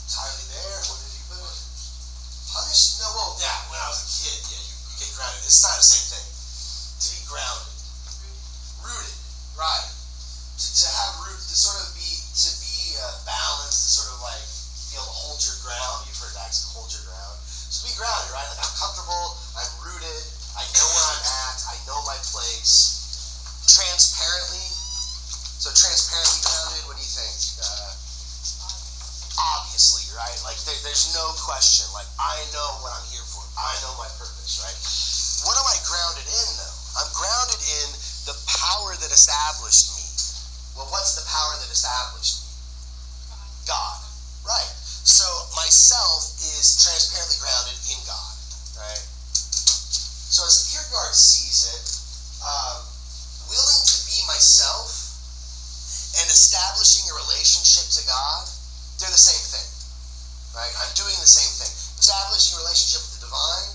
Speaker 3: You're
Speaker 1: Entirely there? What did he put it? Punished? No, well, yeah, when I was a kid, yeah, you get grounded. It's not the same thing. To be grounded. Rooted, right. To have root, to sort of be balanced, to sort of like be able to hold your ground. You've heard that, to hold your ground. So be grounded, right? Like I'm comfortable, I'm rooted, I know where I'm at, I know my place. Transparently. So transparently grounded, what do you think? Obviously, right? Like there's no question. Like I know what I'm here for. I know my purpose, right? What am I grounded in, though? I'm grounded in the power that established me. Well, what's the power that established me? God, right? So myself is transparently grounded in God, right? So as Kierkegaard sees it, willing to be myself and establishing a relationship to God, they're the same thing, right? I'm doing the same thing. Establishing a relationship with the divine,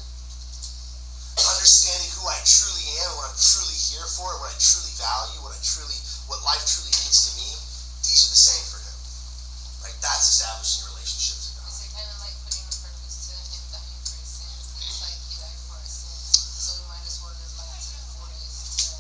Speaker 1: understanding who I truly am, what I'm truly here for, what I truly value, what life truly means to me, these are the same for him, right? That's establishing a relationship to God.
Speaker 3: Is it kind of like putting a purpose to him dying for his sins? It's like he died for our sins, so we might as well live life to the fullest to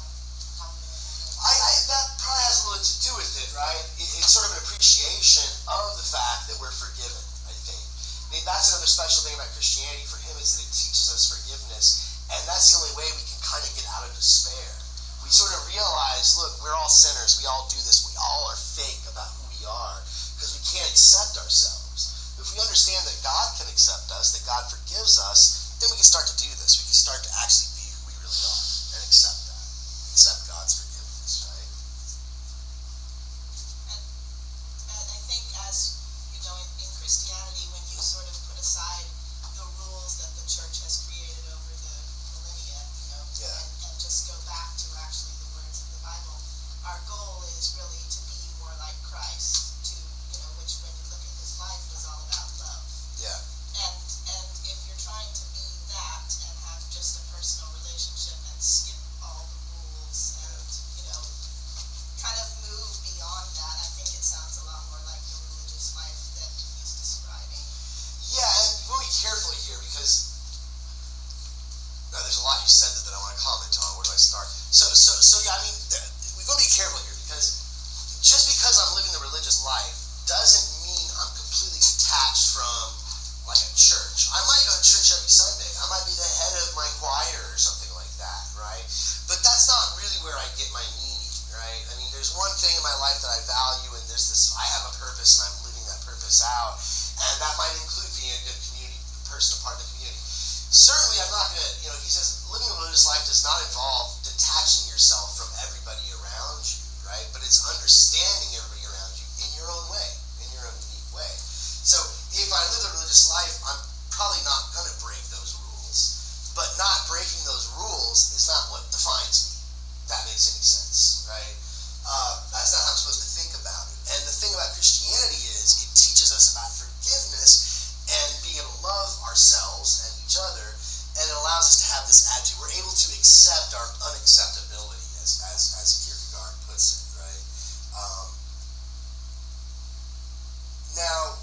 Speaker 3: how we live.
Speaker 1: That probably has a little to do with it, right? It's sort of an appreciation of the fact that we're forgiven, I think. I mean, that's another special thing about Christianity for him, is that it teaches us forgiveness, and that's the only way we can kind of get out of despair. We sort of realize, look, we're all sinners, we all do this, we all are fake about who we are, because we can't accept ourselves. If we understand that God can accept us, that God forgives us, then we can start to do this. We can start to actually be who we really are and accept that. Accept God's forgiveness, right?
Speaker 4: And I think as, in Christianity, when you sort of put aside the rules that the church has created over the millennia, and just go back to actually the words of the Bible, our goal is really to be more like Christ, which when you look at his life was all about love.
Speaker 1: Yeah.
Speaker 4: And if you're trying to be that and have just a personal relationship and skip all the rules and, kind of move beyond that, I think it sounds a lot more like the religious life that he's describing.
Speaker 1: Yeah, and we'll be careful here because there's a lot you said that I want to comment on. Where do I start? So yeah, I mean, we've got to be careful here because just because I'm living the religious life doesn't mean I'm completely detached from like a church. I might go to church every Sunday. I might be the head of my choir or something like that, right? But that's not really where I get my meaning, right? I mean, there's one thing in my life that I value, and there's this, I have a purpose and I'm living that purpose out, and that might include being a good community person, a part of the community. Certainly, I'm not going to, he says, living a religious life does not involve detaching yourself from everybody around you, right? But it's understanding everybody around you in your own way, in your own unique way. So, if I live a religious life, I'm probably not going to break those rules. But not breaking those rules is not what defines me. If that makes any sense, right? That's not how I'm supposed to think about it. And the thing about Christianity is it teaches us about forgiveness and being able to love ourselves and each other, and it allows us to have this attitude. We're able to accept our unacceptability, as Kierkegaard puts it, right? Now,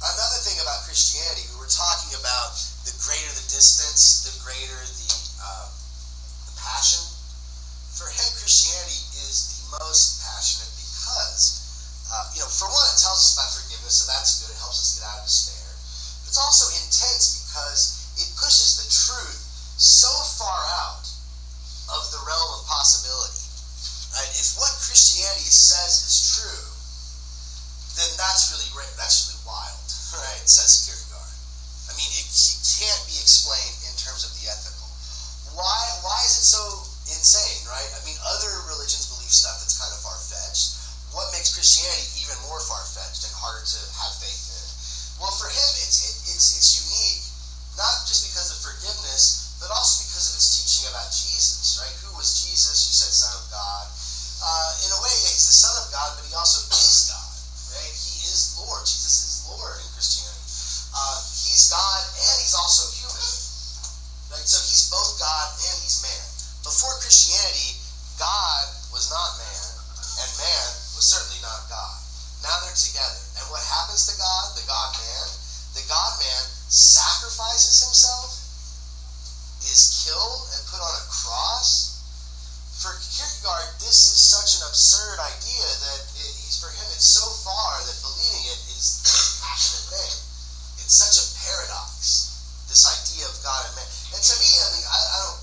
Speaker 1: another thing about Christianity, we were talking about the greater the distance, the greater the passion. For him, Christianity is the most passionate because, for one, it tells us about forgiveness, so that's good. It helps us get out of despair. But it's also intense because it pushes the truth so far out of the realm of possibility. Right? If what Christianity says is true, then that's really wild, right? Says Kierkegaard. I mean, it can't be explained in terms of the ethical. Why is it so insane, right? I mean, other religions believe stuff that's kind of far-fetched. What makes Christianity even more far-fetched and harder to have faith in? Well, for him, it's unique, not just because of forgiveness, but also because of its teaching about Jesus, right? Who was Jesus? You said Son of God. In a way, he's the Son of God, but he also is God, right? He is Lord. Jesus is Lord in Christianity. He's God and he's also human, right? So he's both God and he's man. Before Christianity, God was not man, and man was certainly not God. Now they're together. And what happens to God, the God-man? The God-man sacrifices himself, is killed and put on a cross. For Kierkegaard, this is such an absurd idea that for him it's so far that believing it is a passionate thing. It's such a paradox, this idea of God and man. And to me, I mean, I don't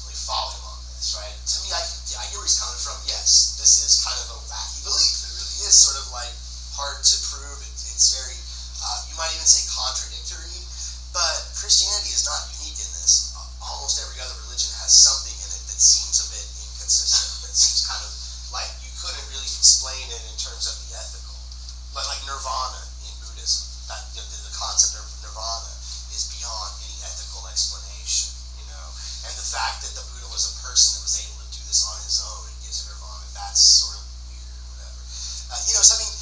Speaker 1: really follow him on this, right? To me, I hear where he's coming from. Yes, this is kind of a wacky belief. It really is sort of like hard to prove. It's very, you might even say contradictory. But Christianity is not unique in this. Almost every other religion has something in it that seems a bit inconsistent. That seems kind of like you couldn't really explain it in terms of the ethical. But like nirvana in Buddhism, the concept of nirvana is beyond any ethical explanation, And the fact that the Buddha was a person that was able to do this on his own and gives him nirvana, that's sort of weird or whatever. So I mean,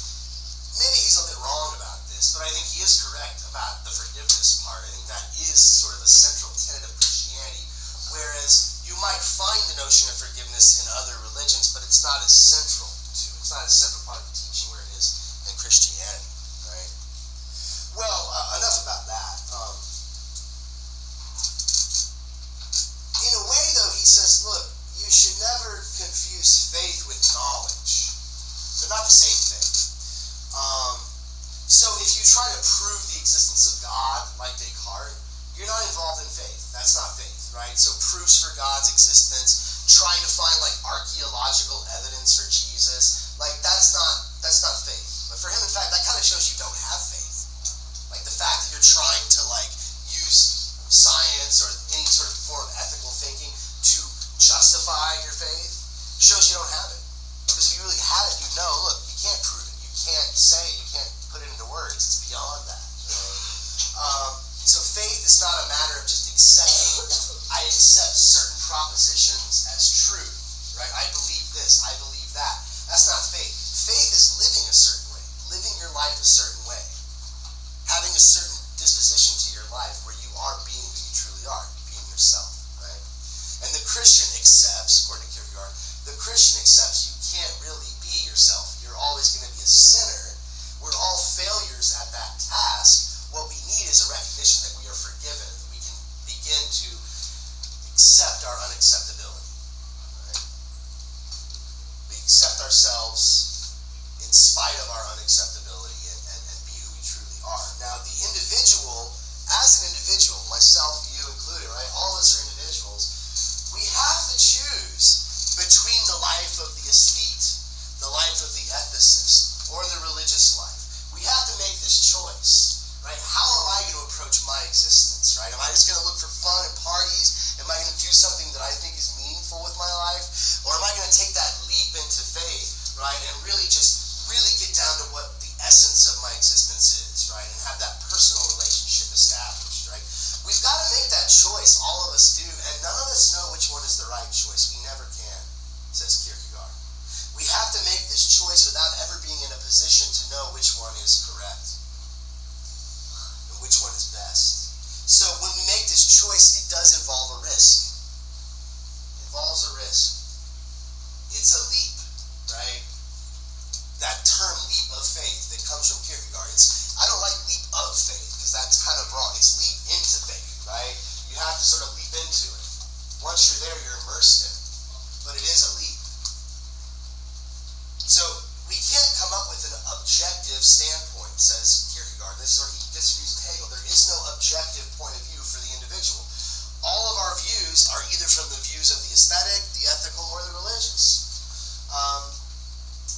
Speaker 1: maybe he's a bit wrong about this, but I think he is correct about the forgiveness part. I think that is sort of a central tenet of Christianity, whereas you might find the notion of forgiveness in other religions, but it's not as central part of the teaching where it is in Christianity, right? Well, enough about that. In a way, though, he says, look, you should never confuse faith with knowledge. They're not the same thing. So if you try to prove the existence of God, like Descartes, you're not involved in faith. That's not faith, right? So proofs for God's existence, trying to find like archaeological evidence for Jesus, like that's not faith. But for him, in fact, that kind of shows you don't have faith. Like the fact that you're trying to like life a certain way, having a certain disposition to your life where you are being who you truly are, being yourself, right? And the Christian accepts, according to Kierkegaard, the Christian accepts you can't really be yourself. You're always going to be a sinner. We're all failures at that task. What we need is a recognition that we are forgiven, that we can begin to accept our unacceptability. Right? We accept ourselves in spite of our unacceptability and be who we truly are. Now, the individual, as an individual, myself, you included, right? All of us are individuals. We have to choose between the life of the aesthete, the life of the ethicist, or the religious life. We have to make this choice, right? How am I going to approach my existence, right? Am I just going to look for fun and parties? Am I going to do something that I think is meaningful with my life? Or am I going to take that leap into faith, right? And really get down to what the essence of my existence is, right? And have that personal relationship established, right? We've got to make that choice. All of us do. And none of us know which one is the right choice. We never can, says Kierkegaard. We have to make this choice without ever being in a position to know which one is correct and which one is best. So when we make this choice, it does involve a risk. It involves a risk. It's a leap, right? That term leap of faith that comes from Kierkegaard. I don't like leap of faith because that's kind of wrong. It's leap into faith, right? You have to sort of leap into it. Once you're there, you're immersed in it. But it is a leap. So we can't come up with an objective standpoint, says Kierkegaard. This is where he disagrees with Hegel. There is no objective point of view for the individual. All of our views are either from the views of the aesthetic, the ethical, or the religious.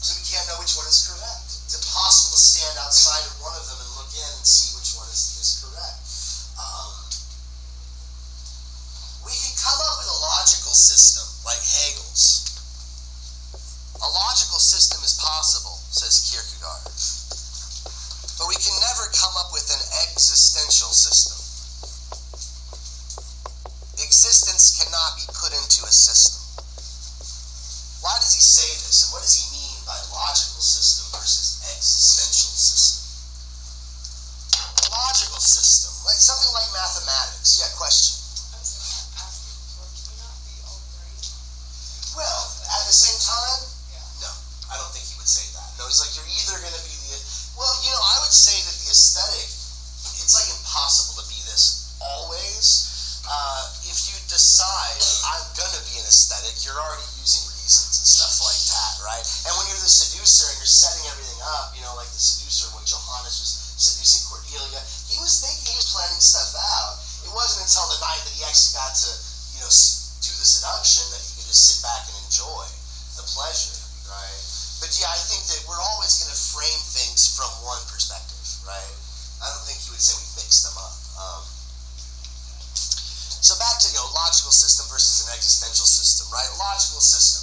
Speaker 1: So we can't know which one is correct. It's impossible to stand outside of one of them and look in and see which one is correct. We can come up with a logical system like Hegel's. A logical system is possible, says Kierkegaard. But we can never come up with an existential system. Existence cannot be put into a system. Why does he say this, and what does he mean by logical system versus existential system? A logical system, like something like mathematics. Yeah, question.
Speaker 3: I was going to ask you before, can you not be all three?
Speaker 1: Well, at the same time,
Speaker 3: Yeah.
Speaker 1: no, I don't think he would say that. No, he's like, you're either going to be I would say that the aesthetic, it's like impossible to be this always. If you decide, I'm going to be an aesthetic, you're already using reasons and stuff like that, right? And when you're the seducer and you're setting everything up, like the seducer when Johannes was seducing Cordelia, he was planning stuff out. It wasn't until the night that he actually got to, do the seduction that he could just sit back and enjoy the pleasure, right? But yeah, I think that we're always going to frame things from one perspective, right? I don't think he would say we mix them up. So back to, logical system versus an existential system, right? Logical system.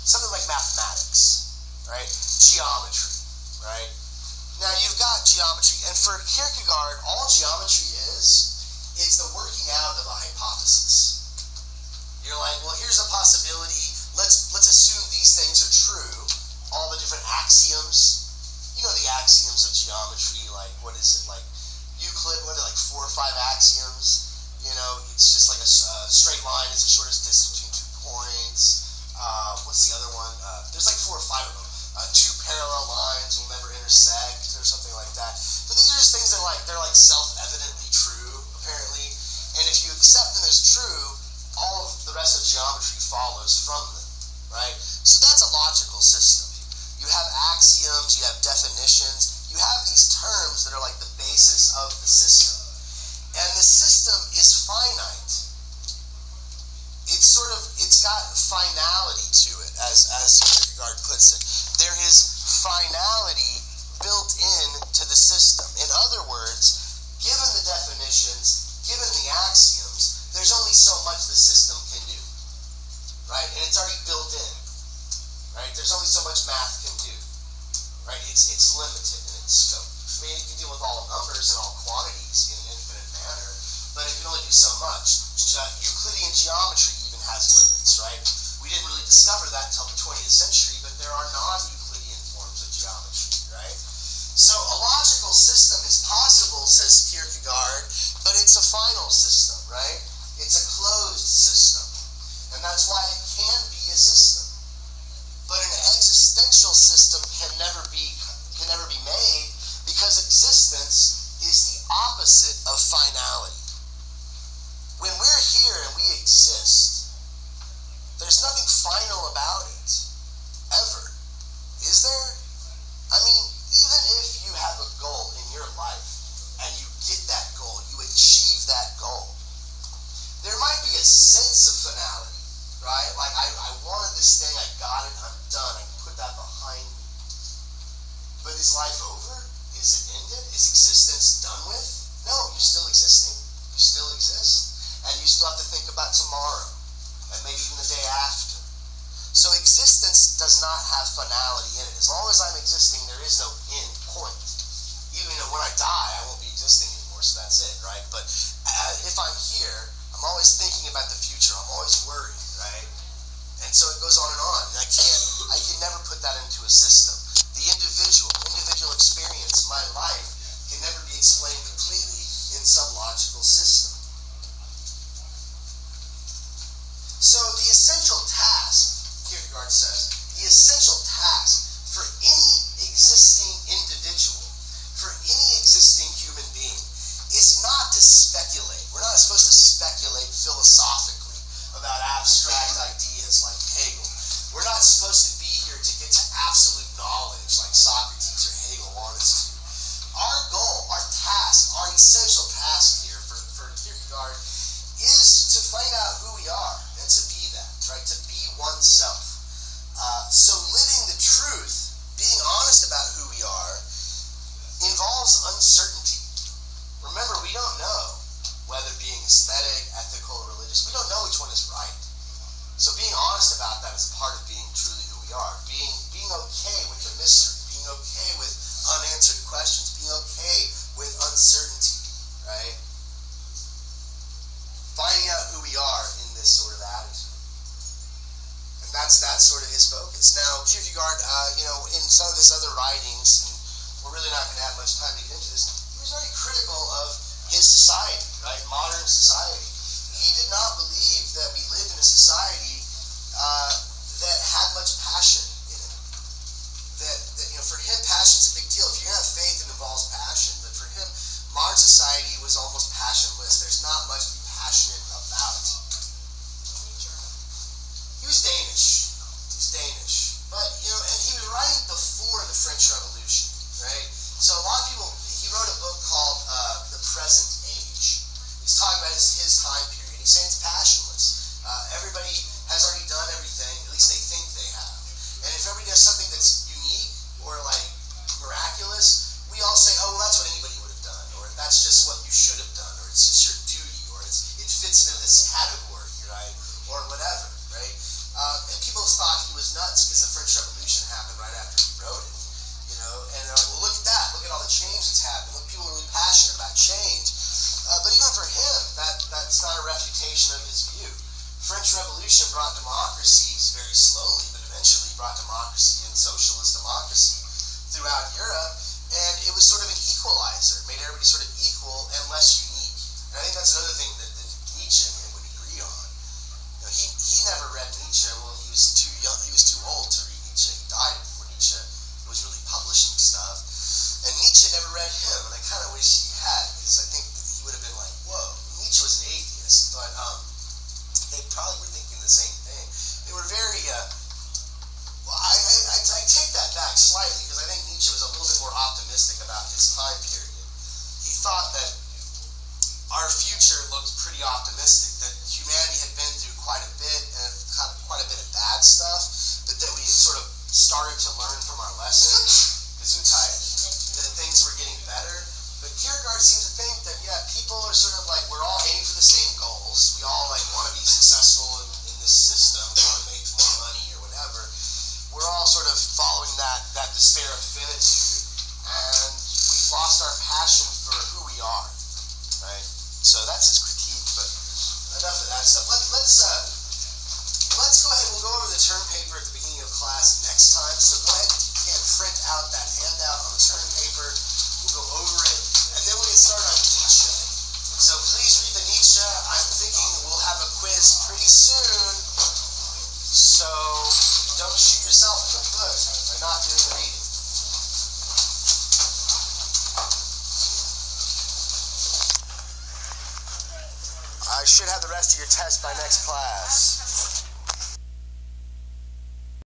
Speaker 1: Something like mathematics, right? Geometry, right? Now you've got geometry, and for Kierkegaard, all geometry is the working out of a hypothesis. You're like, well, here's a possibility. Let's assume these things are true. All the different axioms. The axioms of geometry, like, what is it, like Euclid, what are they, like 4 or 5 axioms? It's just like a straight line is the shortest distance between 2 points. What's the other one? There's like 4 or 5 of them. 2 parallel lines will never intersect, or something like that. So these are just things that they're self-evidently true, apparently. And if you accept them as true, all of the rest of geometry follows from them, right? So that's a logical system. You have axioms, you have definitions, you have these terms that are like the basis of the system. And the system is finite. It's got finality to it, as Kierkegaard puts it. There is finality built into the system. In other words, given the definitions, given the axioms, there's only so much the system can do, right? And it's already built in, right? There's only so much math can do, right? It's limited in its scope. I mean, it can deal with all numbers and all quantities in an infinite manner, but it can only do so much. Euclidean geometry even has limits, right? We didn't really discover that until the 20th century, but there are non-Euclidean forms of geometry, right? So a system is possible, says Kierkegaard, but it's a final system, right? It's a closed system. And that's why it can be a system. But an existential system can never be made because existence is the opposite of finality. When we're here and we exist, there's nothing final about it, ever. Is there? I mean, even if you have a goal in your life and you get that goal, you achieve that goal, there might be a sense of finality, right? Like, I wanted this thing, I got it, I'm done, I can put that behind me. But is life over? Is it ended? Is existence done with? No, you're still existing. You still exist. And you still have to think about tomorrow, and maybe even the day after. So existence does not have finality in it. As long as I'm existing, there is no end point. Even when I die, I won't be existing anymore, so that's it, right? But if I'm here, I'm always thinking about the future. I'm always worried, right? And so it goes on and on. And I can never put that into a system. The individual experience, my life, can never be explained completely in some logical system. So the essential task, Kierkegaard says, the essential task for any existing individual, for any existing human being, is not to speculate. We're not supposed to speculate philosophically about abstract ideas like Hegel. We're not supposed to be here to get to absolute knowledge like Socrates or Hegel want us to. Our goal, our task, our essential task here for Kierkegaard is to find out who we are and to be that, right? To be oneself. So living the truth, being honest about who we are, involves uncertainty. Remember, we don't know whether being aesthetic, ethical, or religious, we don't know which one is right. So being honest about that is a part of being truly who we are. Being okay with the mystery, being okay with unanswered questions, being okay with uncertainty, right? Finding out who we are in this sort of attitude. And that's sort of his focus. Now, Kierkegaard, in some of his other writings, and we're really not going to have much time to get into this, he was very critical of his society, right? Modern society. He did not believe that we lived in a society that had much passion in it. That for him, passion's a big deal. If you're going to have faith, it involves passion. But for him, modern society was almost passionless. There's not much to be passionate about. He was Danish. But, and he was writing before the French Revolution, right? So a lot of people, he wrote a book called The Present Age. He's talking about his time period. He's saying it's passionless. Everybody has already done everything, at least they think they have. And if everybody does something that's unique or like miraculous, we all say, oh, well, that's what anybody would have done, or that's just what you should have done, or it's just your duty, or it fits into this category, right? Or whatever, right? And people thought he was nuts because the French Revolution happened right after he wrote it, and they're like, well, look at that, look at all the change that's happened, look, people are really passionate about change. But even for him, that's not a refutation of his view. French Revolution brought democracy, very slowly, but eventually brought democracy and socialist democracy throughout Europe, and it was sort of an equalizer. It made everybody sort of equal and less unique. And I think that's another thing that Nietzsche and him would agree on. He never read Nietzsche. Well, he was too young. He was too old to read Nietzsche. He died before Nietzsche was really publishing stuff. And Nietzsche never read him, and I kind of wish he had, because I think that he would have been like, whoa. Nietzsche was an atheist, but they probably were thinking the same thing. They were very, I take that back slightly, because I think Nietzsche was a little bit more optimistic about his time period. He thought that our future looked pretty optimistic, that humanity had been through quite a bit, and had quite a bit of bad stuff, but that we sort of started to learn from our lessons, Gesundheit, that things were getting better. But Kierkegaard seems to think that, people are sort of like, we're all aiming for the same goals. We all want to be successful in this system. We want to make more money or whatever. We're all sort of following that despair of finitude, and we've lost our passion for who we are, right? So that's his critique. But enough of that stuff. Let's go ahead. We'll go over the term paper at the beginning of class next time. So go ahead, if you can, print out that handout on the term paper. We'll go over Misha, I'm thinking we'll have a quiz pretty soon, so don't shoot yourself in the foot by not doing the reading. I should have the rest of your test by next class.